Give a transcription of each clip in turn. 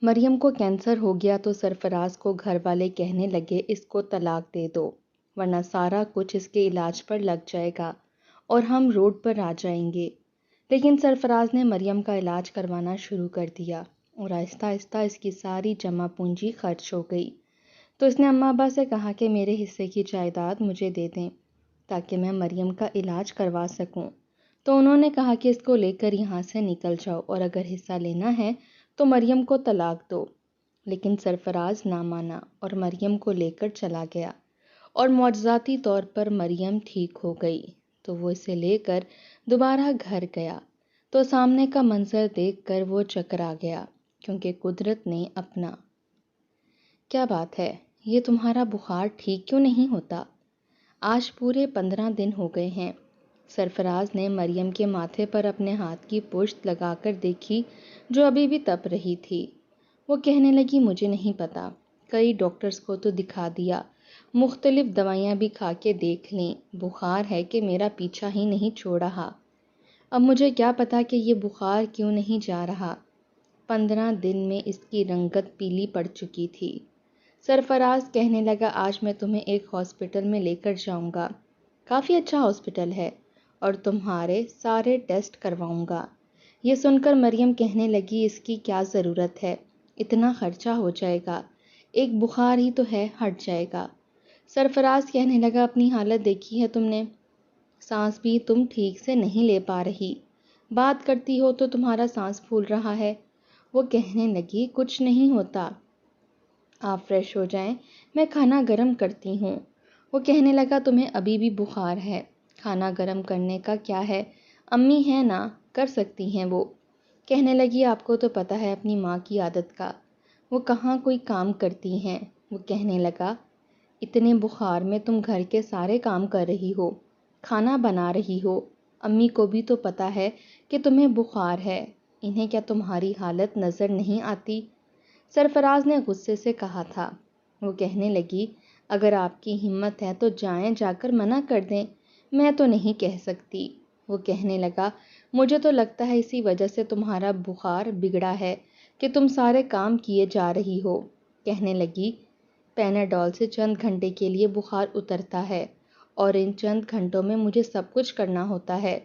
مریم کو کینسر ہو گیا تو سرفراز کو گھر والے کہنے لگے اس کو طلاق دے دو ورنہ سارا کچھ اس کے علاج پر لگ جائے گا اور ہم روڈ پر آ جائیں گے۔ لیکن سرفراز نے مریم کا علاج کروانا شروع کر دیا اور آہستہ آہستہ اس کی ساری جمع پونجی خرچ ہو گئی۔ تو اس نے اماں ابا سے کہا کہ میرے حصے کی جائیداد مجھے دے دیں تاکہ میں مریم کا علاج کروا سکوں۔ تو انہوں نے کہا کہ اس کو لے کر یہاں سے نکل جاؤ اور اگر حصہ لینا ہے تو مریم کو طلاق دو۔ لیکن سرفراز نہ مانا اور مریم کو لے کر چلا گیا اور معجزاتی طور پر مریم ٹھیک ہو گئی۔ تو وہ اسے لے کر دوبارہ گھر گیا تو سامنے کا منظر دیکھ کر وہ چکرا گیا کیونکہ قدرت نے اپنا۔ کیا بات ہے، یہ تمہارا بخار ٹھیک کیوں نہیں ہوتا؟ آج پورے 15 دن ہو گئے ہیں۔ سرفراز نے مریم کے ماتھے پر اپنے ہاتھ کی پشت لگا کر دیکھی جو ابھی بھی تپ رہی تھی۔ وہ کہنے لگی مجھے نہیں پتا، کئی ڈاکٹرز کو تو دکھا دیا، مختلف دوائیاں بھی کھا کے دیکھ لیں، بخار ہے کہ میرا پیچھا ہی نہیں چھوڑ رہا۔ اب مجھے کیا پتا کہ یہ بخار کیوں نہیں جا رہا۔ 15 دن میں اس کی رنگت پیلی پڑ چکی تھی۔ سرفراز کہنے لگا آج میں تمہیں ایک ہاسپٹل میں لے کر جاؤں گا، کافی اچھا ہاسپٹل ہے، اور تمہارے سارے ٹیسٹ کرواؤں گا۔ یہ سن کر مریم کہنے لگی اس کی کیا ضرورت ہے، اتنا خرچہ ہو جائے گا، ایک بخار ہی تو ہے، ہٹ جائے گا۔ سرفراز کہنے لگا اپنی حالت دیکھی ہے تم نے، سانس بھی تم ٹھیک سے نہیں لے پا رہی، بات کرتی ہو تو تمہارا سانس پھول رہا ہے۔ وہ کہنے لگی کچھ نہیں ہوتا، آپ فریش ہو جائیں، میں کھانا گرم کرتی ہوں۔ وہ کہنے لگا تمہیں ابھی بھی بخار ہے، کھانا گرم کرنے کا کیا ہے، امی ہیں نا، کر سکتی ہیں وہ۔ کہنے لگی آپ کو تو پتہ ہے اپنی ماں کی عادت کا، وہ کہاں کوئی کام کرتی ہیں۔ وہ کہنے لگا اتنے بخار میں تم گھر کے سارے کام کر رہی ہو، کھانا بنا رہی ہو، امی کو بھی تو پتہ ہے کہ تمہیں بخار ہے، انہیں کیا تمہاری حالت نظر نہیں آتی؟ سرفراز نے غصے سے کہا تھا۔ وہ کہنے لگی اگر آپ کی ہمت ہے تو جائیں، جا کر منع کر دیں، میں تو نہیں کہہ سکتی۔ وہ کہنے لگا مجھے تو لگتا ہے اسی وجہ سے تمہارا بخار بگڑا ہے کہ تم سارے کام کیے جا رہی ہو۔ کہنے لگی پیناڈول سے چند گھنٹے کے لیے بخار اترتا ہے اور ان چند گھنٹوں میں مجھے سب کچھ کرنا ہوتا ہے،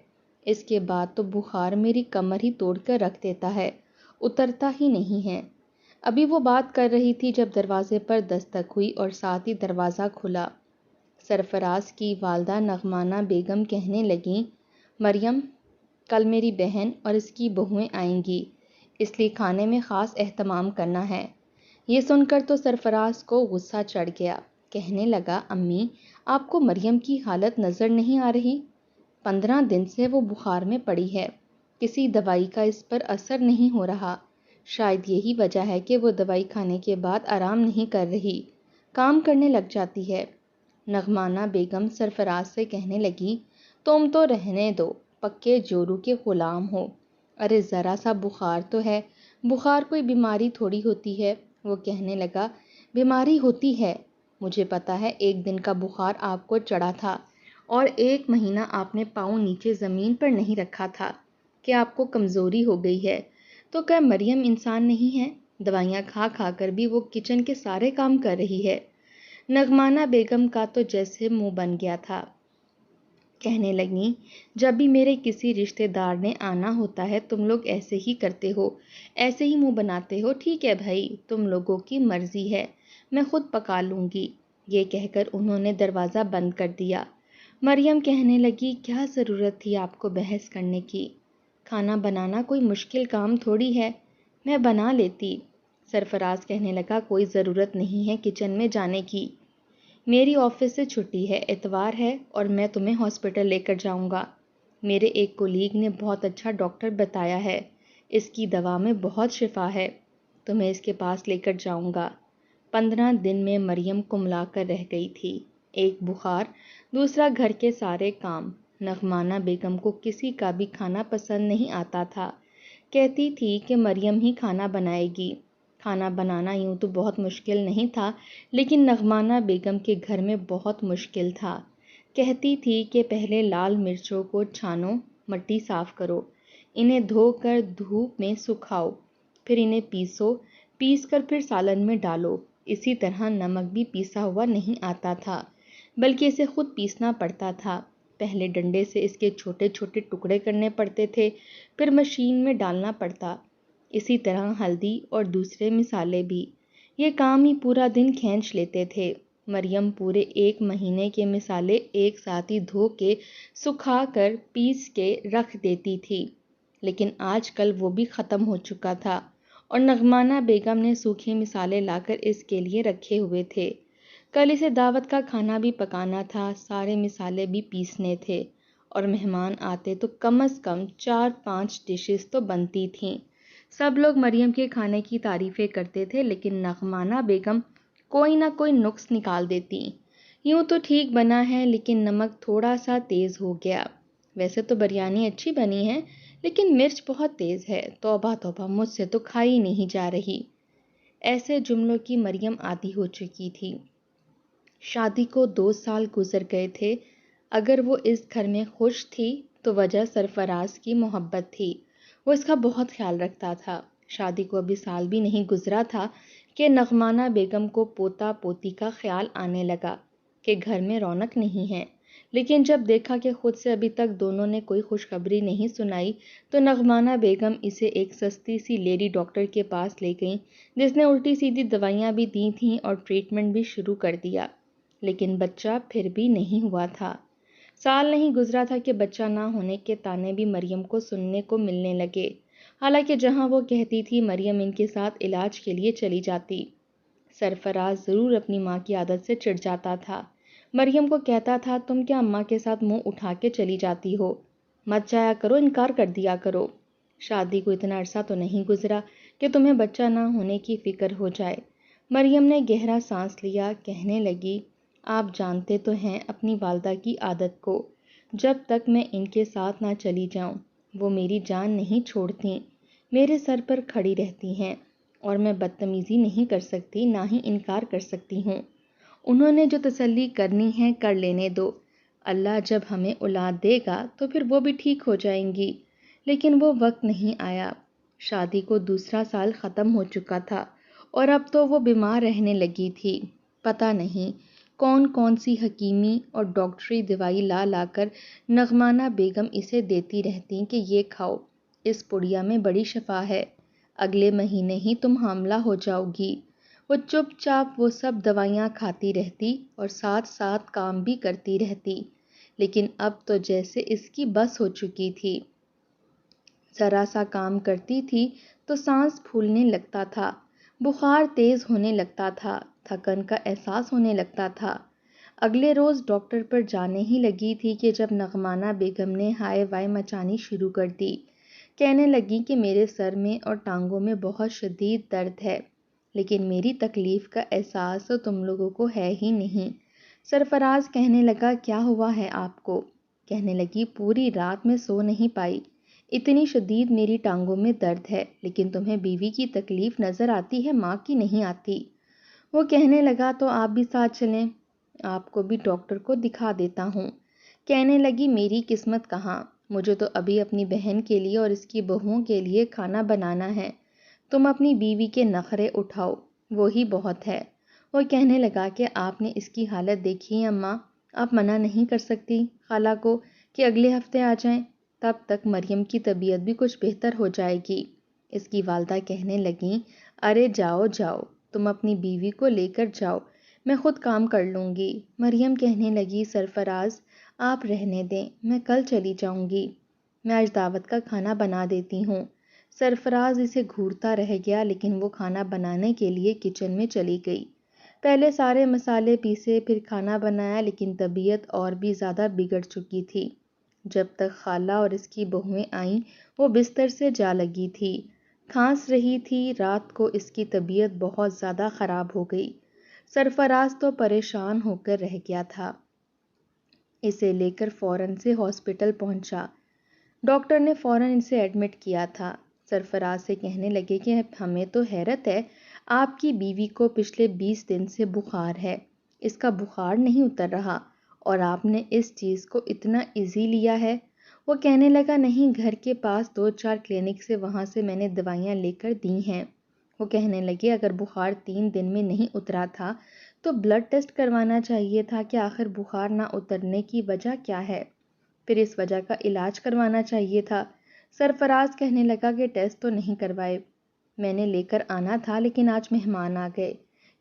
اس کے بعد تو بخار میری کمر ہی توڑ کر رکھ دیتا ہے، اترتا ہی نہیں ہے۔ ابھی وہ بات کر رہی تھی جب دروازے پر دستک ہوئی اور ساتھ ہی دروازہ کھلا۔ سرفراز کی والدہ نعمانہ بیگم کہنے لگیں مریم، کل میری بہن اور اس کی بہوئیں آئیں گی، اس لیے کھانے میں خاص اہتمام کرنا ہے۔ یہ سن کر تو سرفراز کو غصہ چڑھ گیا، کہنے لگا امی آپ کو مریم کی حالت نظر نہیں آ رہی؟ 15 دن سے وہ بخار میں پڑی ہے، کسی دوائی کا اس پر اثر نہیں ہو رہا، شاید یہی وجہ ہے کہ وہ دوائی کھانے کے بعد آرام نہیں کر رہی، کام کرنے لگ جاتی ہے۔ نعمانہ بیگم سرفراز سے کہنے لگی تم تو رہنے دو، پکے جورو کے غلام ہو، ارے ذرا سا بخار تو ہے، بخار کوئی بیماری تھوڑی ہوتی ہے۔ وہ کہنے لگا بیماری ہوتی ہے، مجھے پتا ہے، ایک دن کا بخار آپ کو چڑھا تھا اور 1 مہینہ آپ نے پاؤں نیچے زمین پر نہیں رکھا تھا کہ آپ کو کمزوری ہو گئی ہے۔ تو کیا مریم انسان نہیں ہے؟ دوائیاں کھا کھا کر بھی وہ کچن کے سارے کام کر رہی ہے۔ نعمانہ بیگم کا تو جیسے منہ بن گیا تھا، کہنے لگیں جب بھی میرے کسی رشتہ دار نے آنا ہوتا ہے تم لوگ ایسے ہی کرتے ہو، ایسے ہی منہ بناتے ہو، ٹھیک ہے بھائی، تم لوگوں کی مرضی ہے، میں خود پکا لوں گی۔ یہ کہہ کر انہوں نے دروازہ بند کر دیا۔ مریم کہنے لگی کیا ضرورت تھی آپ کو بحث کرنے کی، کھانا بنانا کوئی مشکل کام تھوڑی ہے، میں بنا لیتی۔ سرفراز کہنے لگا کوئی ضرورت نہیں ہے کچن میں جانے کی، میری آفس سے چھٹی ہے، اتوار ہے اور میں تمہیں ہاسپٹل لے کر جاؤں گا، میرے ایک کولیگ نے بہت اچھا ڈاکٹر بتایا ہے، اس کی دوا میں بہت شفا ہے، تو میں اس کے پاس لے کر جاؤں گا۔ 15 دن میں مریم کملا کر رہ گئی تھی، ایک بخار، دوسرا گھر کے سارے کام۔ نعمانہ بیگم کو کسی کا بھی کھانا پسند نہیں آتا تھا، کہتی تھی کہ مریم ہی کھانا بنائے گی۔ کھانا بنانا یوں تو بہت مشکل نہیں تھا، لیکن نعمانہ بیگم کے گھر میں بہت مشکل تھا۔ کہتی تھی کہ پہلے لال مرچوں کو چھانو، مٹی صاف کرو، انہیں دھو کر دھوپ میں سکھاؤ، پھر انہیں پیسو، پیس کر پھر سالن میں ڈالو۔ اسی طرح نمک بھی پیسا ہوا نہیں آتا تھا، بلکہ اسے خود پیسنا پڑتا تھا۔ پہلے ڈنڈے سے اس کے چھوٹے چھوٹے ٹکڑے کرنے پڑتے تھے، پھر مشین میں ڈالنا پڑتا۔ اسی طرح ہلدی اور دوسرے مسالے بھی۔ یہ کام ہی پورا دن کھینچ لیتے تھے۔ مریم پورے 1 مہینے کے مسالے ایک ساتھ ہی دھو کے سکھا کر پیس کے رکھ دیتی تھی، لیکن آج کل وہ بھی ختم ہو چکا تھا اور نغمانہ بیگم نے سوکھے مسالے لا کر اس کے لیے رکھے ہوئے تھے۔ کل اسے دعوت کا کھانا بھی پکانا تھا، سارے مسالے بھی پیسنے تھے، اور مہمان آتے تو کم از کم 4-5 ڈشز تو بنتی تھیں۔ سب لوگ مریم کے کھانے کی تعریفیں کرتے تھے، لیکن نغمانہ بیگم کوئی نہ کوئی نقص نکال دیتی۔ یوں تو ٹھیک بنا ہے، لیکن نمک تھوڑا سا تیز ہو گیا۔ ویسے تو بریانی اچھی بنی ہے، لیکن مرچ بہت تیز ہے۔ توبہ توبہ، مجھ سے تو کھائی نہیں جا رہی۔ ایسے جملوں کی مریم عادی ہو چکی تھی۔ شادی کو 2 سال گزر گئے تھے۔ اگر وہ اس گھر میں خوش تھی تو وجہ سرفراز کی محبت تھی۔ وہ اس کا بہت خیال رکھتا تھا۔ شادی کو ابھی سال بھی نہیں گزرا تھا کہ نغمانہ بیگم کو پوتا پوتی کا خیال آنے لگا کہ گھر میں رونق نہیں ہے، لیکن جب دیکھا کہ خود سے ابھی تک دونوں نے کوئی خوشخبری نہیں سنائی تو نغمانہ بیگم اسے ایک سستی سی لیڈی ڈاکٹر کے پاس لے گئیں، جس نے الٹی سیدھی دوائیاں بھی دی تھیں اور ٹریٹمنٹ بھی شروع کر دیا، لیکن بچہ پھر بھی نہیں ہوا تھا۔ سال نہیں گزرا تھا کہ بچہ نہ ہونے کے طعنے بھی مریم کو سننے کو ملنے لگے، حالانکہ جہاں وہ کہتی تھی مریم ان کے ساتھ علاج کے لیے چلی جاتی۔ سرفراز ضرور اپنی ماں کی عادت سے چڑ جاتا تھا۔ مریم کو کہتا تھا، تم کیا اماں کے ساتھ منہ اٹھا کے چلی جاتی ہو؟ مت جایا کرو، انکار کر دیا کرو۔ شادی کو اتنا عرصہ تو نہیں گزرا کہ تمہیں بچہ نہ ہونے کی فکر ہو جائے۔ مریم نے گہرا سانس لیا، کہنے لگی، آپ جانتے تو ہیں اپنی والدہ کی عادت کو، جب تک میں ان کے ساتھ نہ چلی جاؤں وہ میری جان نہیں چھوڑتیں، میرے سر پر کھڑی رہتی ہیں، اور میں بدتمیزی نہیں کر سکتی، نہ ہی انکار کر سکتی ہوں۔ انہوں نے جو تسلی کرنی ہے کر لینے دو، اللہ جب ہمیں اولاد دے گا تو پھر وہ بھی ٹھیک ہو جائیں گی۔ لیکن وہ وقت نہیں آیا۔ شادی کو دوسرا سال ختم ہو چکا تھا اور اب تو وہ بیمار رہنے لگی تھی۔ پتہ نہیں کون کون سی حکیمی اور ڈاکٹری دوائی لا لا کر نغمانہ بیگم اسے دیتی رہتی کہ یہ کھاؤ، اس پڑیا میں بڑی شفا ہے، اگلے مہینے ہی تم حاملہ ہو جاؤ گی۔ وہ چپ چاپ وہ سب دوائیاں کھاتی رہتی اور ساتھ ساتھ کام بھی کرتی رہتی، لیکن اب تو جیسے اس کی بس ہو چکی تھی۔ ذرا سا کام کرتی تھی تو سانس پھولنے لگتا تھا، بخار تیز ہونے لگتا تھا، تھکن کا احساس ہونے لگتا تھا۔ اگلے روز ڈاکٹر پر جانے ہی لگی تھی کہ جب نغمانہ بیگم نے ہائے وائے مچانی شروع کر دی۔ کہنے لگی کہ میرے سر میں اور ٹانگوں میں بہت شدید درد ہے، لیکن میری تکلیف کا احساس تو تم لوگوں کو ہے ہی نہیں۔ سرفراز کہنے لگا، کیا ہوا ہے آپ کو؟ کہنے لگی، پوری رات میں سو نہیں پائی، اتنی شدید میری ٹانگوں میں درد ہے، لیکن تمہیں بیوی کی تکلیف نظر آتی ہے، ماں کی نہیں آتی۔ وہ کہنے لگا، تو آپ بھی ساتھ چلیں، آپ کو بھی ڈاکٹر کو دکھا دیتا ہوں۔ کہنے لگی، میری قسمت کہاں، مجھے تو ابھی اپنی بہن کے لیے اور اس کی بہوؤں کے لیے کھانا بنانا ہے، تم اپنی بیوی کے نخرے اٹھاؤ، وہی بہت ہے۔ وہ کہنے لگا کہ آپ نے اس کی حالت دیکھی ہے اماں، آپ منع نہیں کر سکتی خالہ کو کہ اگلے ہفتے آ جائیں، تب تک مریم کی طبیعت بھی کچھ بہتر ہو جائے گی۔ اس کی والدہ کہنے لگیں، ارے جاؤ جاؤ، تم اپنی بیوی کو لے کر جاؤ، میں خود کام کر لوں گی۔ مریم کہنے لگی، سرفراز آپ رہنے دیں، میں کل چلی جاؤں گی، میں آج دعوت کا کھانا بنا دیتی ہوں۔ سرفراز اسے گھورتا رہ گیا، لیکن وہ کھانا بنانے کے لیے کچن میں چلی گئی۔ پہلے سارے مسالے پیسے، پھر کھانا بنایا، لیکن طبیعت اور بھی زیادہ بگڑ چکی تھی۔ جب تک خالہ اور اس کی بہویں آئیں وہ بستر سے جا لگی تھی، کھانس رہی تھی۔ رات کو اس کی طبیعت بہت زیادہ خراب ہو گئی۔ سرفراز تو پریشان ہو کر رہ گیا تھا۔ اسے لے کر فوراً سے ہاسپٹل پہنچا۔ ڈاکٹر نے فوراً اسے ایڈمٹ کیا تھا۔ سرفراز سے کہنے لگے کہ ہمیں تو حیرت ہے، آپ کی بیوی کو پچھلے 20 دن سے بخار ہے، اس کا بخار نہیں اتر رہا، اور آپ نے اس چیز کو اتنا ایزی لیا ہے۔ وہ کہنے لگا، نہیں، گھر کے پاس 2-4 کلینک سے، وہاں سے میں نے دوائیاں لے کر دی ہیں۔ وہ کہنے لگے اگر بخار 3 دن میں نہیں اترا تھا تو بلڈ ٹیسٹ کروانا چاہیے تھا کہ آخر بخار نہ اترنے کی وجہ کیا ہے، پھر اس وجہ کا علاج کروانا چاہیے تھا۔ سرفراز کہنے لگا کہ ٹیسٹ تو نہیں کروائے، میں نے لے کر آنا تھا لیکن آج مہمان آ گئے۔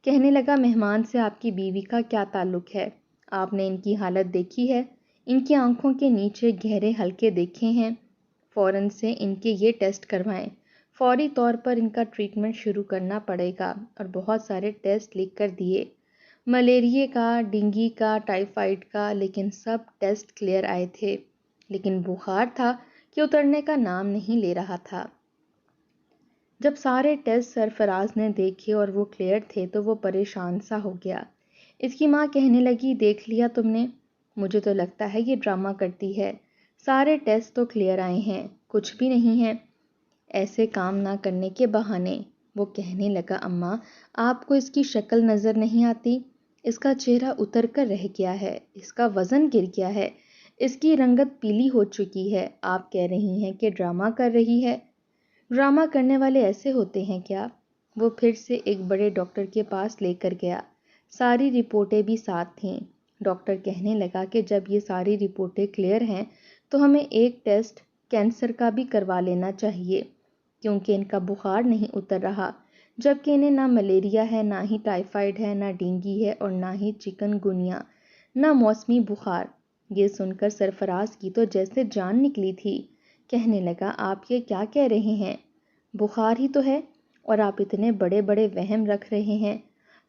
کہنے لگا مہمان سے آپ کی بیوی کا کیا تعلق ہے؟ آپ نے ان کی حالت دیکھی ہے؟ ان کی آنکھوں کے نیچے گہرے حلقے دیکھے ہیں؟ فوراً سے ان کے یہ ٹیسٹ کروائیں، فوری طور پر ان کا ٹریٹمنٹ شروع کرنا پڑے گا۔ اور بہت سارے ٹیسٹ لکھ کر دیے، ملیریا کا، ڈینگی کا، ٹائیفائڈ کا، لیکن سب ٹیسٹ کلیئر آئے تھے، لیکن بخار تھا کہ اترنے کا نام نہیں لے رہا تھا۔ جب سارے ٹیسٹ سرفراز نے دیکھے اور وہ کلیئر تھے تو وہ پریشان سا ہو گیا۔ اس کی ماں کہنے لگی دیکھ لیا تم نے، مجھے تو لگتا ہے یہ ڈرامہ کرتی ہے، سارے ٹیسٹ تو کلیئر آئے ہیں، کچھ بھی نہیں ہے، ایسے کام نہ کرنے کے بہانے۔ وہ کہنے لگا اماں آپ کو اس کی شکل نظر نہیں آتی؟ اس کا چہرہ اتر کر رہ گیا ہے، اس کا وزن گر گیا ہے، اس کی رنگت پیلی ہو چکی ہے، آپ کہہ رہی ہیں کہ ڈرامہ کر رہی ہے؟ ڈرامہ کرنے والے ایسے ہوتے ہیں کیا؟ وہ پھر سے ایک بڑے ڈاکٹر کے پاس لے کر گیا، ساری رپورٹیں بھی ساتھ تھیں۔ ڈاکٹر کہنے لگا کہ جب یہ ساری رپورٹیں کلیئر ہیں تو ہمیں ایک ٹیسٹ کینسر کا بھی کروا لینا چاہیے، کیونکہ ان کا بخار نہیں اتر رہا، جبکہ انہیں نہ ملیریا ہے، نہ ہی ٹائیفائڈ ہے، نہ ڈینگی ہے اور نہ ہی چکن گنیا، نہ موسمی بخار۔ یہ سن کر سرفراز کی تو جیسے جان نکلی تھی۔ کہنے لگا آپ یہ کیا کہہ رہے ہیں؟ بخار ہی تو ہے اور آپ اتنے بڑے بڑے وہم رکھ رہے ہیں۔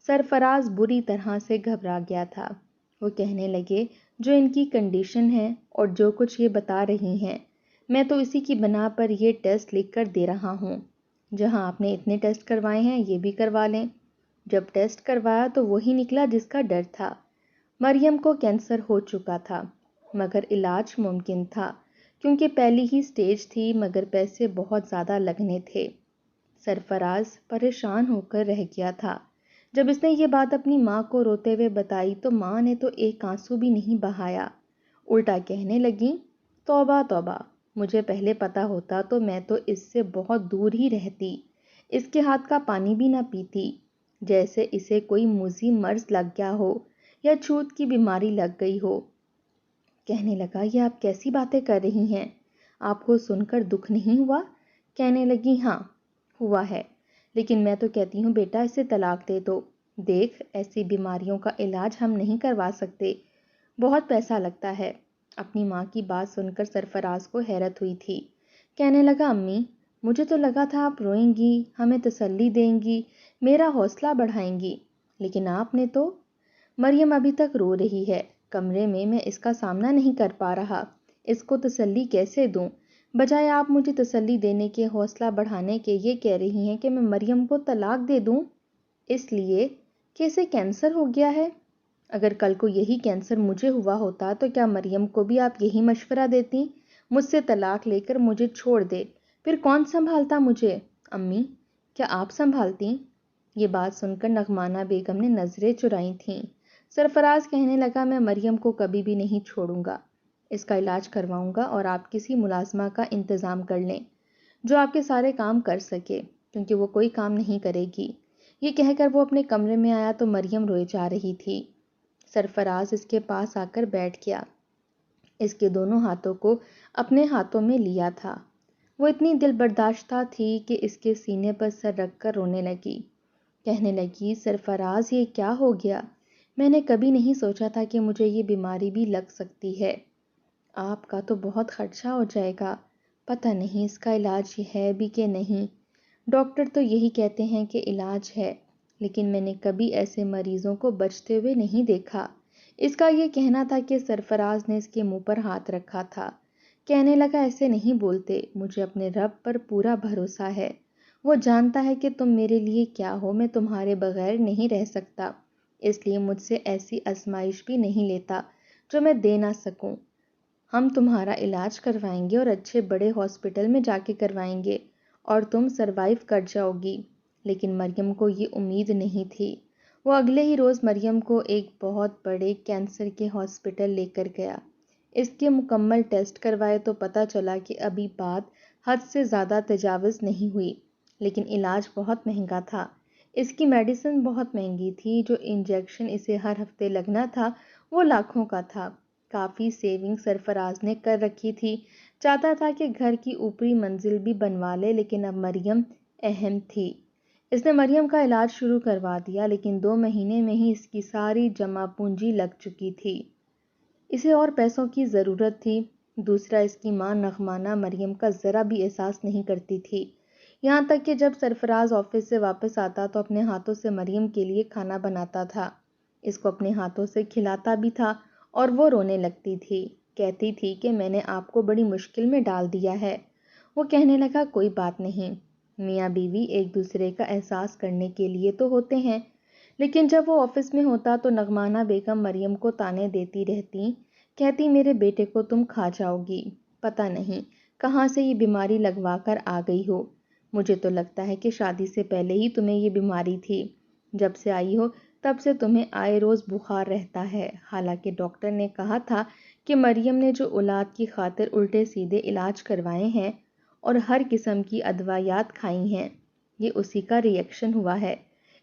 سرفراز بری طرح سے گھبرا گیا تھا۔ وہ کہنے لگے جو ان کی کنڈیشن ہے اور جو کچھ یہ بتا رہی ہیں، میں تو اسی کی بنا پر یہ ٹیسٹ لکھ کر دے رہا ہوں۔ جہاں آپ نے اتنے ٹیسٹ کروائے ہیں یہ بھی کروا لیں۔ جب ٹیسٹ کروایا تو وہی نکلا جس کا ڈر تھا۔ مریم کو کینسر ہو چکا تھا مگر علاج ممکن تھا، کیونکہ پہلی ہی سٹیج تھی، مگر پیسے بہت زیادہ لگنے تھے۔ سرفراز پریشان ہو کر رہ گیا تھا۔ جب اس نے یہ بات اپنی ماں کو روتے ہوئے بتائی تو ماں نے تو ایک آنسو بھی نہیں بہایا، الٹا کہنے لگی توبہ توبہ، مجھے پہلے پتا ہوتا تو میں تو اس سے بہت دور ہی رہتی، اس کے ہاتھ کا پانی بھی نہ پیتی، جیسے اسے کوئی موذی مرض لگ گیا ہو یا چھوت کی بیماری لگ گئی ہو۔ کہنے لگا یہ آپ کیسی باتیں کر رہی ہیں؟ آپ کو سن کر دکھ نہیں ہوا؟ کہنے لگی ہاں ہوا ہے، لیکن میں تو کہتی ہوں بیٹا اسے طلاق دے دو، دیکھ ایسی بیماریوں کا علاج ہم نہیں کروا سکتے، بہت پیسہ لگتا ہے۔ اپنی ماں کی بات سن کر سرفراز کو حیرت ہوئی تھی۔ کہنے لگا امی مجھے تو لگا تھا آپ روئیں گی، ہمیں تسلی دیں گی، میرا حوصلہ بڑھائیں گی، لیکن آپ نے تو… مریم ابھی تک رو رہی ہے کمرے میں اس کا سامنا نہیں کر پا رہا، اس کو تسلی کیسے دوں؟ بجائے آپ مجھے تسلی دینے کے، حوصلہ بڑھانے کے، یہ کہہ رہی ہیں کہ میں مریم کو طلاق دے دوں، اس لیے کہ اسے کینسر ہو گیا ہے۔ اگر کل کو یہی کینسر مجھے ہوا ہوتا تو کیا مریم کو بھی آپ یہی مشورہ دیتی؟ مجھ سے طلاق لے کر مجھے چھوڑ دے، پھر کون سنبھالتا مجھے؟ امی کیا آپ سنبھالتی؟ یہ بات سن کر نعمانہ بیگم نے نظریں چرائیں تھیں۔ سرفراز کہنے لگا میں مریم کو کبھی بھی نہیں چھوڑوں گا، اس کا علاج کرواؤں گا اور آپ کسی ملازمہ کا انتظام کر لیں جو آپ کے سارے کام کر سکے، کیونکہ وہ کوئی کام نہیں کرے گی۔ یہ کہہ کر وہ اپنے کمرے میں آیا تو مریم روئے جا رہی تھی۔ سرفراز اس کے پاس آ کر بیٹھ گیا، اس کے دونوں ہاتھوں کو اپنے ہاتھوں میں لیا تھا۔ وہ اتنی دل برداشتہ تھی کہ اس کے سینے پر سر رکھ کر رونے لگی۔ کہنے لگی سرفراز یہ کیا ہو گیا؟ میں نے کبھی نہیں سوچا تھا کہ مجھے یہ بیماری بھی لگ سکتی ہے۔ آپ کا تو بہت خرچہ ہو جائے گا، پتہ نہیں اس کا علاج ہے بھی کہ نہیں۔ ڈاکٹر تو یہی کہتے ہیں کہ علاج ہے، لیکن میں نے کبھی ایسے مریضوں کو بچتے ہوئے نہیں دیکھا۔ اس کا یہ کہنا تھا کہ سرفراز نے اس کے منہ پر ہاتھ رکھا تھا۔ کہنے لگا ایسے نہیں بولتے، مجھے اپنے رب پر پورا بھروسہ ہے، وہ جانتا ہے کہ تم میرے لیے کیا ہو، میں تمہارے بغیر نہیں رہ سکتا، اس لیے مجھ سے ایسی آزمائش بھی نہیں لیتا جو میں دے نہ سکوں۔ ہم تمہارا علاج کروائیں گے اور اچھے بڑے ہاسپٹل میں جا کے کروائیں گے اور تم سروائیو کر جاؤ گی۔ لیکن مریم کو یہ امید نہیں تھی۔ وہ اگلے ہی روز مریم کو ایک بہت بڑے کینسر کے ہاسپٹل لے کر گیا۔ اس کے مکمل ٹیسٹ کروائے تو پتہ چلا کہ ابھی بات حد سے زیادہ تجاوز نہیں ہوئی، لیکن علاج بہت مہنگا تھا۔ اس کی میڈیسن بہت مہنگی تھی، جو انجیکشن اسے ہر ہفتے لگنا تھا وہ لاکھوں کا تھا۔ کافی سیونگ سرفراز نے کر رکھی تھی، چاہتا تھا کہ گھر کی اوپری منزل بھی بنوا لے، لیکن اب مریم اہم تھی۔ اس نے مریم کا علاج شروع کروا دیا، لیکن 2 مہینے میں ہی اس کی ساری جمع پونجی لگ چکی تھی۔ اسے اور پیسوں کی ضرورت تھی۔ دوسرا، اس کی ماں نغمانہ مریم کا ذرا بھی احساس نہیں کرتی تھی، یہاں تک کہ جب سرفراز آفس سے واپس آتا تو اپنے ہاتھوں سے مریم کے لیے کھانا بناتا تھا، اس کو اپنے ہاتھوں سے کھلاتا بھی تھا، اور وہ رونے لگتی تھی، کہتی تھی کہ میں نے آپ کو بڑی مشکل میں ڈال دیا ہے۔ وہ کہنے لگا کوئی بات نہیں، میاں بیوی ایک دوسرے کا احساس کرنے کے لیے تو ہوتے ہیں۔ لیکن جب وہ آفس میں ہوتا تو نغمانہ بیگم مریم کو طعنے دیتی رہتی، کہتی میرے بیٹے کو تم کھا جاؤ گی، پتہ نہیں کہاں سے یہ بیماری لگوا کر آ گئی ہو، مجھے تو لگتا ہے کہ شادی سے پہلے ہی تمہیں یہ بیماری تھی، جب سے آئی ہو تب سے تمہیں آئے روز بخار رہتا ہے۔ حالانکہ ڈاکٹر نے کہا تھا کہ مریم نے جو اولاد کی خاطر الٹے سیدھے علاج کروائے ہیں اور ہر قسم کی ادویات کھائی ہیں، یہ اسی کا ری ایکشن ہوا ہے،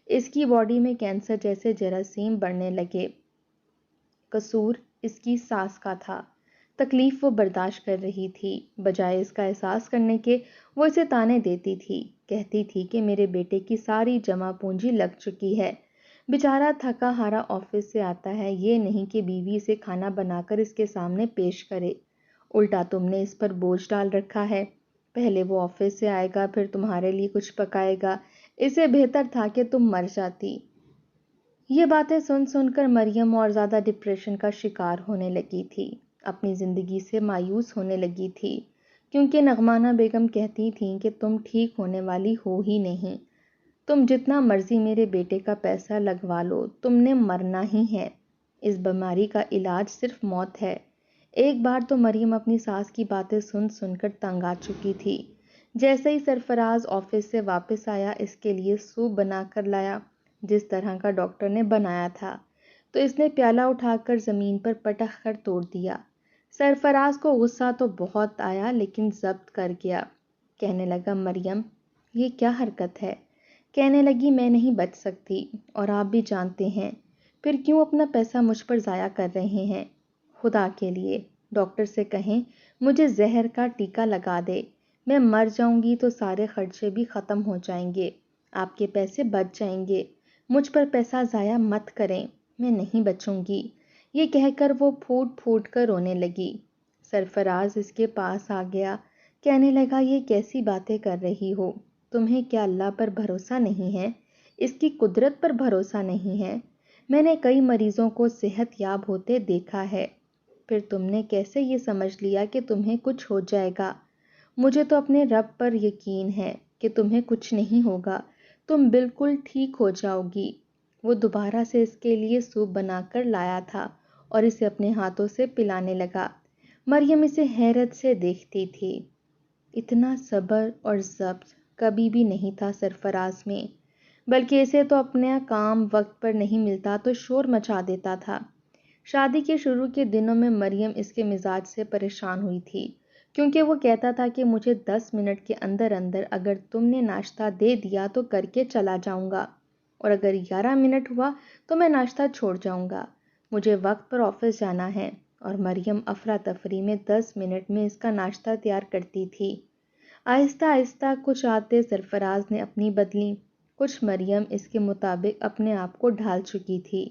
اس کی باڈی میں کینسر جیسے جراثیم بڑھنے لگے، قصور اس کی ساس کا تھا۔ تکلیف وہ برداشت کر رہی تھی، بجائے اس کا احساس کرنے کے وہ اسے طعنے دیتی تھی، کہتی تھی کہ میرے بیٹے کی ساری جمع پونجی لگ چکی ہے، بیچارہ تھکا ہارا آفس سے آتا ہے، یہ نہیں کہ بیوی اسے کھانا بنا کر اس کے سامنے پیش کرے، الٹا تم نے اس پر بوجھ ڈال رکھا ہے، پہلے وہ آفس سے آئے گا پھر تمہارے لیے کچھ پکائے گا، اسے بہتر تھا کہ تم مر جاتی۔ یہ باتیں سن سن کر مریم اور زیادہ ڈپریشن کا شکار ہونے لگی تھی، اپنی زندگی سے مایوس ہونے لگی تھی، کیونکہ نغمانہ بیگم کہتی تھیں کہ تم ٹھیک ہونے والی ہو ہی نہیں، تم جتنا مرضی میرے بیٹے کا پیسہ لگوا لو، تم نے مرنا ہی ہے، اس بیماری کا علاج صرف موت ہے۔ ایک بار تو مریم اپنی ساس کی باتیں سن سن کر تنگ آ چکی تھی۔ جیسے ہی سرفراز آفس سے واپس آیا، اس کے لیے سوپ بنا کر لایا جس طرح کا ڈاکٹر نے بنایا تھا، تو اس نے پیالہ اٹھا کر زمین پر پٹک کر توڑ دیا۔ سرفراز کو غصہ تو بہت آیا لیکن ضبط کر گیا، کہنے لگا مریم یہ کیا حرکت ہے؟ کہنے لگی میں نہیں بچ سکتی، اور آپ بھی جانتے ہیں، پھر کیوں اپنا پیسہ مجھ پر ضائع کر رہے ہیں؟ خدا کے لیے ڈاکٹر سے کہیں مجھے زہر کا ٹیکہ لگا دے، میں مر جاؤں گی تو سارے خرچے بھی ختم ہو جائیں گے، آپ کے پیسے بچ جائیں گے، مجھ پر پیسہ ضائع مت کریں، میں نہیں بچوں گی۔ یہ کہہ کر وہ پھوٹ پھوٹ کر رونے لگی۔ سرفراز اس کے پاس آ گیا، کہنے لگا یہ کیسی باتیں کر رہی ہو، تمہیں کیا اللہ پر بھروسہ نہیں ہے، اس کی قدرت پر بھروسہ نہیں ہے؟ میں نے کئی مریضوں کو صحت یاب ہوتے دیکھا ہے، پھر تم نے کیسے یہ سمجھ لیا کہ تمہیں کچھ ہو جائے گا؟ مجھے تو اپنے رب پر یقین ہے کہ تمہیں کچھ نہیں ہوگا، تم بالکل ٹھیک ہو جاؤ گی۔ وہ دوبارہ سے اس کے لیے سوپ بنا کر لایا تھا اور اسے اپنے ہاتھوں سے پلانے لگا۔ مریم اسے حیرت سے دیکھتی تھی، اتنا صبر اور ضبط کبھی بھی نہیں تھا سرفراز میں، بلکہ اسے تو اپنا کام وقت پر نہیں ملتا تو شور مچا دیتا تھا۔ شادی کے شروع کے دنوں میں مریم اس کے مزاج سے پریشان ہوئی تھی، کیونکہ وہ کہتا تھا کہ مجھے 10 منٹ کے اندر اندر اگر تم نے ناشتہ دے دیا تو کر کے چلا جاؤں گا، اور اگر 11 منٹ ہوا تو میں ناشتہ چھوڑ جاؤں گا، مجھے وقت پر آفس جانا ہے۔ اور مریم افراتفری میں 10 منٹ میں اس کا ناشتہ تیار کرتی تھی۔ آہستہ آہستہ کچھ عادتیں سرفراز نے اپنی بدلیں، کچھ مریم اس کے مطابق اپنے آپ کو ڈھال چکی تھی۔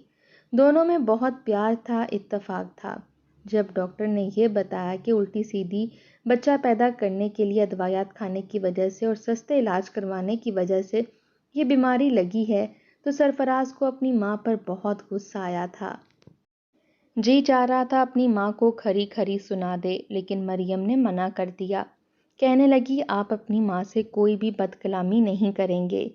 دونوں میں بہت پیار تھا، اتفاق تھا۔ جب ڈاکٹر نے یہ بتایا کہ الٹی سیدھی بچہ پیدا کرنے کے لیے ادویات کھانے کی وجہ سے اور سستے علاج کروانے کی وجہ سے یہ بیماری لگی ہے، تو سرفراز کو اپنی ماں پر بہت غصہ آیا تھا۔ جی چاہ رہا تھا اپنی ماں کو کھری کھری سنا دے، لیکن مریم نے منع کر دیا، کہنے لگی آپ اپنی ماں سے کوئی بھی بد کلامی نہیں کریں گے،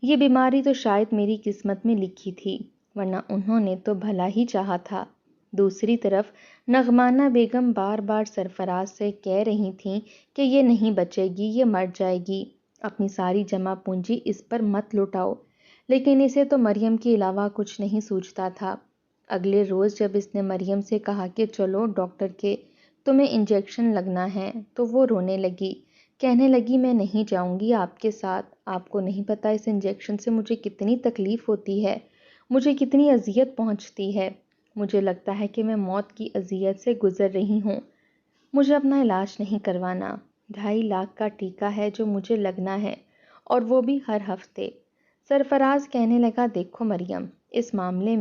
یہ بیماری تو شاید میری قسمت میں لکھی تھی، ورنہ انہوں نے تو بھلا ہی چاہا تھا۔ دوسری طرف نغمانہ بیگم بار بار سرفراز سے کہہ رہی تھیں کہ یہ نہیں بچے گی، یہ مر جائے گی، اپنی ساری جمع پونجی اس پر مت لٹاؤ، لیکن اسے تو مریم کے علاوہ کچھ نہیں سوچتا تھا۔ اگلے روز جب اس نے مریم سے کہا کہ چلو ڈاکٹر کے، تمہیں انجیکشن لگنا ہے، تو وہ رونے لگی، کہنے لگی میں نہیں جاؤں گی آپ کے ساتھ، آپ کو نہیں پتہ اس انجیکشن سے مجھے کتنی تکلیف ہوتی ہے، مجھے کتنی اذیت پہنچتی ہے، مجھے لگتا ہے کہ میں موت کی اذیت سے گزر رہی ہوں، مجھے اپنا علاج نہیں کروانا، 2.5 لاکھ کا ٹیکہ ہے جو مجھے لگنا ہے اور وہ بھی ہر ہفتے۔ سرفراز کہنے لگا دیکھو مریم، اس معاملے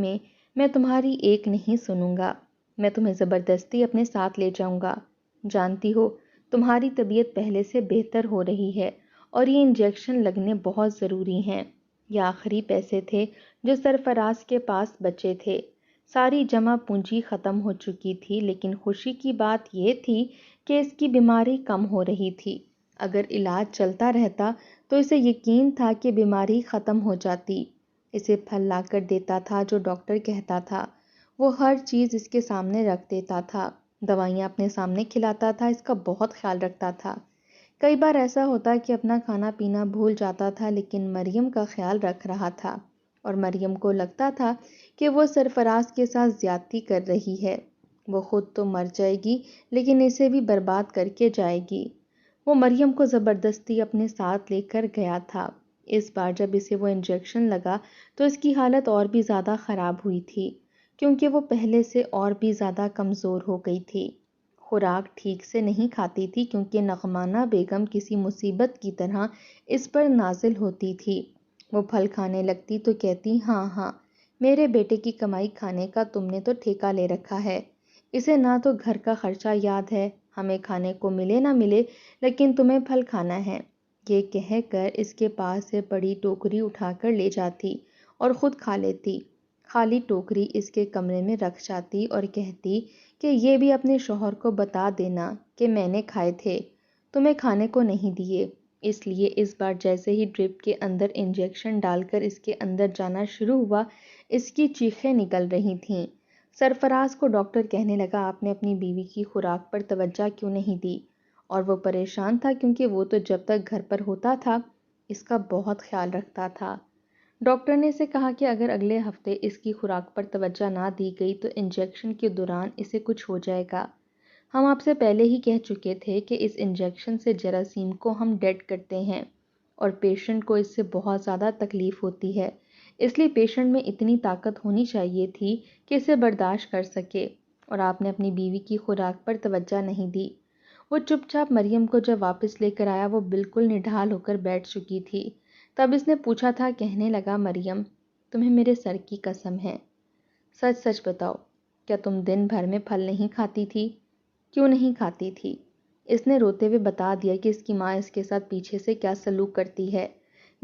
میں تمہاری ایک نہیں سنوں گا، میں تمہیں زبردستی اپنے ساتھ لے جاؤں گا، جانتی ہو تمہاری طبیعت پہلے سے بہتر ہو رہی ہے اور یہ انجیکشن لگنے بہت ضروری ہیں۔ یہ آخری پیسے تھے جو سرفراز کے پاس بچے تھے، ساری جمع پونجی ختم ہو چکی تھی، لیکن خوشی کی بات یہ تھی کہ اس کی بیماری کم ہو رہی تھی۔ اگر علاج چلتا رہتا تو اسے یقین تھا کہ بیماری ختم ہو جاتی۔ اسے پھل لا کر دیتا تھا جو ڈاکٹر کہتا تھا، وہ ہر چیز اس کے سامنے رکھ دیتا تھا، دوائیاں اپنے سامنے کھلاتا تھا، اس کا بہت خیال رکھتا تھا۔ کئی بار ایسا ہوتا کہ اپنا کھانا پینا بھول جاتا تھا، لیکن مریم کا خیال رکھ رہا تھا، اور مریم کو لگتا تھا کہ وہ سرفراز کے ساتھ زیادتی کر رہی ہے، وہ خود تو مر جائے گی لیکن اسے بھی برباد کر کے جائے گی۔ وہ مریم کو زبردستی اپنے ساتھ لے کر گیا تھا۔ اس بار جب اسے وہ انجیکشن لگا تو اس کی حالت اور بھی زیادہ خراب ہوئی تھی، کیونکہ وہ پہلے سے اور بھی زیادہ کمزور ہو گئی تھی۔ خوراک ٹھیک سے نہیں کھاتی تھی کیونکہ نعمانہ بیگم کسی مصیبت کی طرح اس پر نازل ہوتی تھی۔ وہ پھل کھانے لگتی تو کہتی ہاں ہاں، میرے بیٹے کی کمائی کھانے کا تم نے تو ٹھیکہ لے رکھا ہے، اسے نہ تو گھر کا خرچہ یاد ہے، ہمیں کھانے کو ملے نہ ملے لیکن تمہیں پھل کھانا ہے۔ یہ کہہ کر اس کے پاس سے بڑی ٹوکری اٹھا کر لے جاتی اور خود کھا لیتی، خالی ٹوکری اس کے کمرے میں رکھ جاتی اور کہتی کہ یہ بھی اپنے شوہر کو بتا دینا کہ میں نے کھائے تھے، تمہیں کھانے کو نہیں دیے۔ اس لیے اس بار جیسے ہی ڈرپ کے اندر انجیکشن ڈال کر اس کے اندر جانا شروع ہوا، اس کی چیخیں نکل رہی تھیں۔ سرفراز کو ڈاکٹر کہنے لگا آپ نے اپنی بیوی کی خوراک پر توجہ کیوں نہیں دی؟ اور وہ پریشان تھا کیونکہ وہ تو جب تک گھر پر ہوتا تھا اس کا بہت خیال رکھتا تھا۔ ڈاکٹر نے اسے کہا کہ اگر اگلے ہفتے اس کی خوراک پر توجہ نہ دی گئی تو انجیکشن کے دوران اسے کچھ ہو جائے گا۔ ہم آپ سے پہلے ہی کہہ چکے تھے کہ اس انجیکشن سے جراثیم کو ہم ڈیڈ کرتے ہیں اور پیشنٹ کو اس سے بہت زیادہ تکلیف ہوتی ہے، اس لیے پیشنٹ میں اتنی طاقت ہونی چاہیے تھی کہ اسے برداشت کر سکے، اور آپ نے اپنی بیوی کی خوراک پر توجہ نہیں دی۔ وہ چپ چاپ مریم کو جب واپس لے کر آیا وہ بالکل نڈھال ہو کر بیٹھ چکی تھی۔ تب اس نے پوچھا تھا، کہنے لگا مریم تمہیں میرے سر کی قسم ہے، سچ سچ بتاؤ، کیا تم دن بھر میں پھل نہیں کھاتی تھی؟ کیوں نہیں کھاتی تھی؟ اس نے روتے ہوئے بتا دیا کہ اس کی ماں اس کے ساتھ پیچھے سے کیا سلوک کرتی ہے۔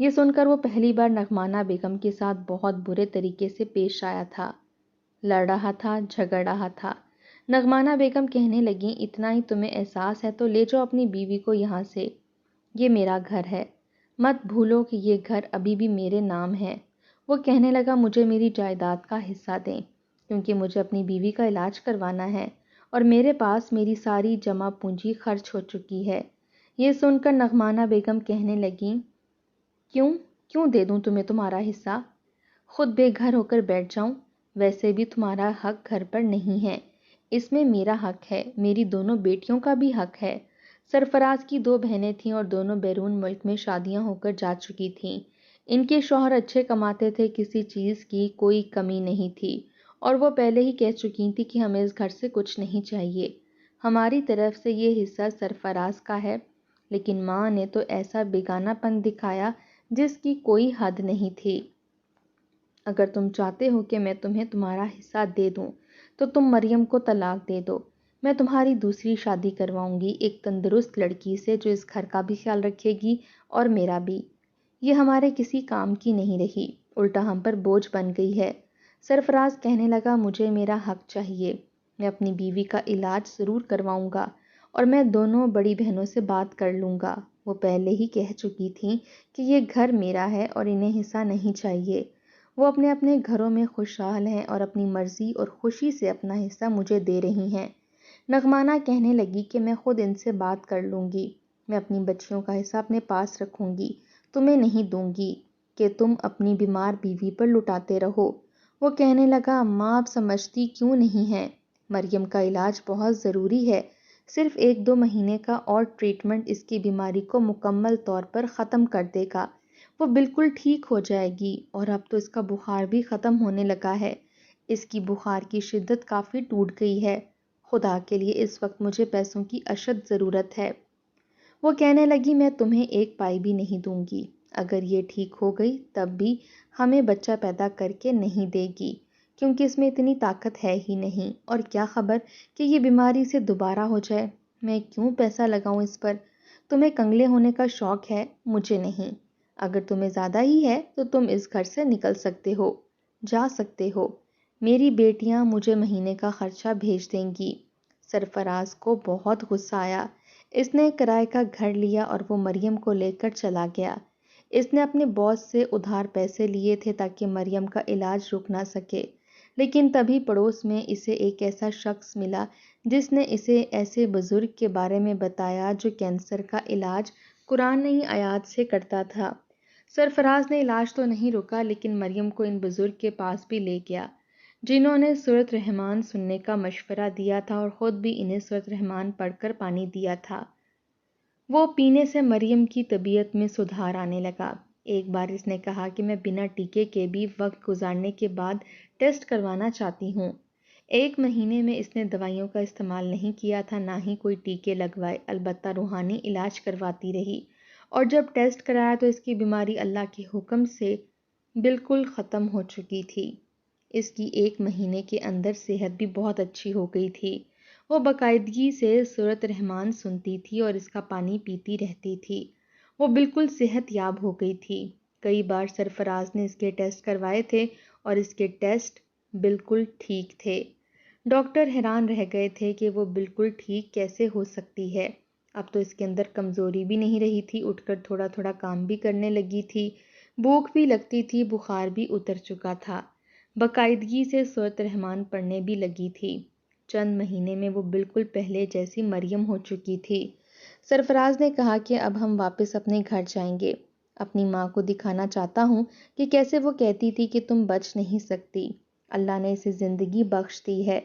یہ سن کر وہ پہلی بار نعمانہ بیگم کے ساتھ بہت برے طریقے سے پیش آیا تھا، لڑ رہا تھا، جھگڑ رہا تھا۔ نعمانہ بیگم کہنے لگیں اتنا ہی تمہیں احساس ہے تو لے جاؤ اپنی بیوی کو یہاں سے، یہ میرا گھر ہے، مت بھولو کہ یہ گھر ابھی بھی میرے نام ہے۔ وہ کہنے لگا مجھے میری جائیداد کا حصہ دیں کیونکہ مجھے اپنی بیوی کا علاج کروانا ہے اور میرے پاس میری ساری جمع پونجی خرچ ہو چکی ہے۔ یہ سن کر نعمانہ بیگم کہنے لگیں کیوں دے دوں تمہیں تمہارا حصہ؟ خود بے گھر ہو کر بیٹھ جاؤں؟ ویسے بھی تمہارا حق گھر پر نہیں ہے، اس میں میرا حق ہے، میری دونوں بیٹیوں کا بھی حق ہے۔ سرفراز کی 2 بہنیں تھیں اور دونوں بیرون ملک میں شادیاں ہو کر جا چکی تھیں۔ ان کے شوہر اچھے کماتے تھے، کسی چیز کی کوئی کمی نہیں تھی، اور وہ پہلے ہی کہہ چکی تھی کہ ہمیں اس گھر سے کچھ نہیں چاہیے، ہماری طرف سے یہ حصہ سرفراز کا ہے۔ لیکن ماں نے تو ایسا بیگانہ پن دکھایا جس کی کوئی حد نہیں تھی۔ اگر تم چاہتے ہو کہ میں تمہیں تمہارا حصہ دے دوں تو تم مریم کو طلاق دے دو، میں تمہاری دوسری شادی کرواؤں گی ایک تندرست لڑکی سے جو اس گھر کا بھی خیال رکھے گی اور میرا بھی۔ یہ ہمارے کسی کام کی نہیں رہی، الٹا ہم پر بوجھ بن گئی ہے۔ سرفراز کہنے لگا مجھے میرا حق چاہیے، میں اپنی بیوی کا علاج ضرور کرواؤں گا اور میں دونوں بڑی بہنوں سے بات کر لوں گا، وہ پہلے ہی کہہ چکی تھیں کہ یہ گھر میرا ہے اور انہیں حصہ نہیں چاہیے۔ وہ اپنے اپنے گھروں میں خوشحال ہیں اور اپنی مرضی اور خوشی سے اپنا حصہ مجھے دے رہی ہیں۔ نعمانہ کہنے لگی کہ میں خود ان سے بات کر لوں گی، میں اپنی بچیوں کا حصہ اپنے پاس رکھوں گی، تمہیں نہیں دوں گی کہ تم اپنی بیمار بیوی پر لٹاتے رہو۔ وہ کہنے لگا اماں آپ سمجھتی کیوں نہیں ہیں، مریم کا علاج بہت ضروری ہے، صرف 1-2 مہینے کا اور ٹریٹمنٹ اس کی بیماری کو مکمل طور پر ختم کر دے گا۔ وہ بالکل ٹھیک ہو جائے گی، اور اب تو اس کا بخار بھی ختم ہونے لگا ہے۔ اس کی بخار کی شدت کافی ٹوٹ گئی ہے۔ خدا کے لیے اس وقت مجھے پیسوں کی اشد ضرورت ہے۔ وہ کہنے لگی، میں تمہیں 1 پائی بھی نہیں دوں گی۔ اگر یہ ٹھیک ہو گئی تب بھی ہمیں بچہ پیدا کر کے نہیں دے گی، کیونکہ اس میں اتنی طاقت ہے ہی نہیں، اور کیا خبر کہ یہ بیماری سے دوبارہ ہو جائے۔ میں کیوں پیسہ لگاؤں اس پر؟ تمہیں کنگلے ہونے کا شوق ہے، مجھے نہیں۔ اگر تمہیں زیادہ ہی ہے تو تم اس گھر سے نکل سکتے ہو، جا سکتے ہو۔ میری بیٹیاں مجھے مہینے کا خرچہ بھیج دیں گی۔ سرفراز کو بہت غصہ آیا۔ اس نے کرائے کا گھر لیا اور وہ مریم کو لے کر چلا گیا۔ اس نے اپنے باس سے ادھار پیسے لیے تھے تاکہ مریم کا علاج رک نہ سکے، لیکن تبھی پڑوس میں اسے ایک ایسا شخص ملا جس نے اسے ایسے بزرگ کے بارے میں بتایا جو کینسر کا علاج قرآنی آیات سے کرتا تھا۔ سرفراز نے علاج تو نہیں روکا، لیکن مریم کو ان بزرگ کے پاس بھی لے گیا جنہوں نے سورۃ رحمان سننے کا مشورہ دیا تھا اور خود بھی انہیں سورۃ رحمان پڑھ کر پانی دیا تھا۔ وہ پینے سے مریم کی طبیعت میں سدھار آنے لگا۔ ایک بار اس نے کہا کہ میں بنا ٹیکے کے بھی وقت گزارنے کے بعد ٹیسٹ کروانا چاہتی ہوں۔ 1 مہینے میں اس نے دوائیوں کا استعمال نہیں کیا تھا، نہ ہی کوئی ٹیکے لگوائے، البتہ روحانی علاج کرواتی رہی، اور جب ٹیسٹ کرایا تو اس کی بیماری اللہ کے حکم سے بالکل ختم ہو چکی تھی۔ اس کی 1 مہینے کے اندر صحت بھی بہت اچھی ہو گئی تھی۔ وہ باقاعدگی سے سورۃ رحمان سنتی تھی اور اس کا پانی پیتی رہتی تھی۔ وہ بالکل صحت یاب ہو گئی تھی۔ کئی بار سرفراز نے اس کے ٹیسٹ کروائے تھے اور اس کے ٹیسٹ بالکل ٹھیک تھے۔ ڈاکٹر حیران رہ گئے تھے کہ وہ بالکل ٹھیک کیسے ہو سکتی ہے۔ اب تو اس کے اندر کمزوری بھی نہیں رہی تھی، اٹھ کر تھوڑا تھوڑا کام بھی کرنے لگی تھی، بھوک بھی لگتی تھی، بخار بھی اتر چکا تھا، باقاعدگی سے سورۃ رحمان پڑھنے بھی لگی تھی۔ چند مہینے میں وہ بالکل پہلے جیسی مریم ہو چکی تھی۔ سرفراز نے کہا کہ اب ہم واپس اپنے گھر جائیں گے۔ اپنی ماں کو دکھانا چاہتا ہوں کہ کیسے وہ کہتی تھی کہ تم بچ نہیں سکتی۔ اللہ نے اسے زندگی بخش دی ہے،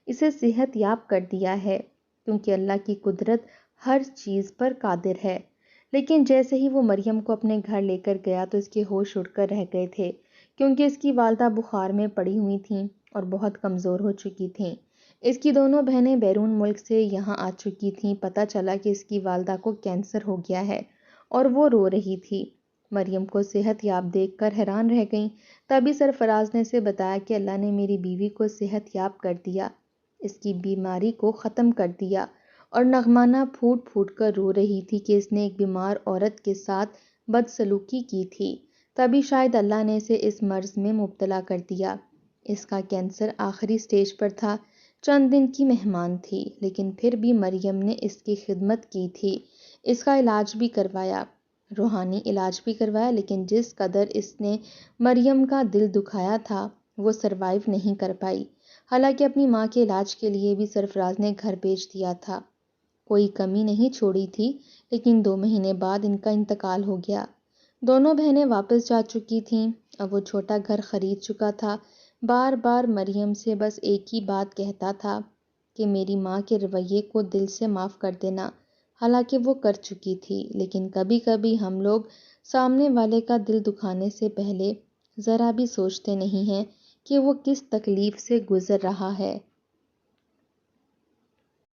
اسے صحت یاب کر دیا ہے، کیونکہ اللہ کی قدرت ہر چیز پر قادر ہے۔ لیکن جیسے ہی وہ مریم کو اپنے گھر لے کر گیا تو اس کے ہوش اڑ کر رہ گئے تھے، کیونکہ اس کی والدہ بخار میں پڑی ہوئی تھیں اور بہت کمزور ہو چکی تھیں۔ اس کی دونوں بہنیں بیرون ملک سے یہاں آ چکی تھیں۔ پتہ چلا کہ اس کی والدہ کو کینسر ہو گیا ہے اور وہ رو رہی تھی۔ مریم کو صحت یاب دیکھ کر حیران رہ گئیں۔ تبھی سرفراز نے اسے بتایا کہ اللہ نے میری بیوی کو صحت یاب کر دیا، اس کی بیماری کو ختم کر دیا، اور نغمانہ پھوٹ پھوٹ کر رو رہی تھی کہ اس نے ایک بیمار عورت کے ساتھ بدسلوکی کی تھی، تبھی شاید اللہ نے اسے اس مرض میں مبتلا کر دیا۔ اس کا کینسر آخری سٹیج پر تھا، چند دن کی مہمان تھی، لیکن پھر بھی مریم نے اس کی خدمت کی تھی، اس کا علاج بھی کروایا، روحانی علاج بھی کروایا، لیکن جس قدر اس نے مریم کا دل دکھایا تھا وہ سروائیو نہیں کر پائی۔ حالانکہ اپنی ماں کے علاج کے لیے بھی سرفراز نے گھر بھیج دیا تھا، کوئی کمی نہیں چھوڑی تھی، لیکن 2 مہینے بعد ان کا انتقال ہو گیا۔ دونوں بہنیں واپس جا چکی تھیں، اب وہ چھوٹا گھر خرید چکا تھا۔ بار بار مریم سے بس ایک ہی بات کہتا تھا کہ میری ماں کے رویے کو دل سے معاف کر دینا، حالانکہ وہ کر چکی تھی، لیکن کبھی کبھی ہم لوگ سامنے والے کا دل دکھانے سے پہلے ذرا بھی سوچتے نہیں ہیں کہ وہ کس تکلیف سے گزر رہا ہے۔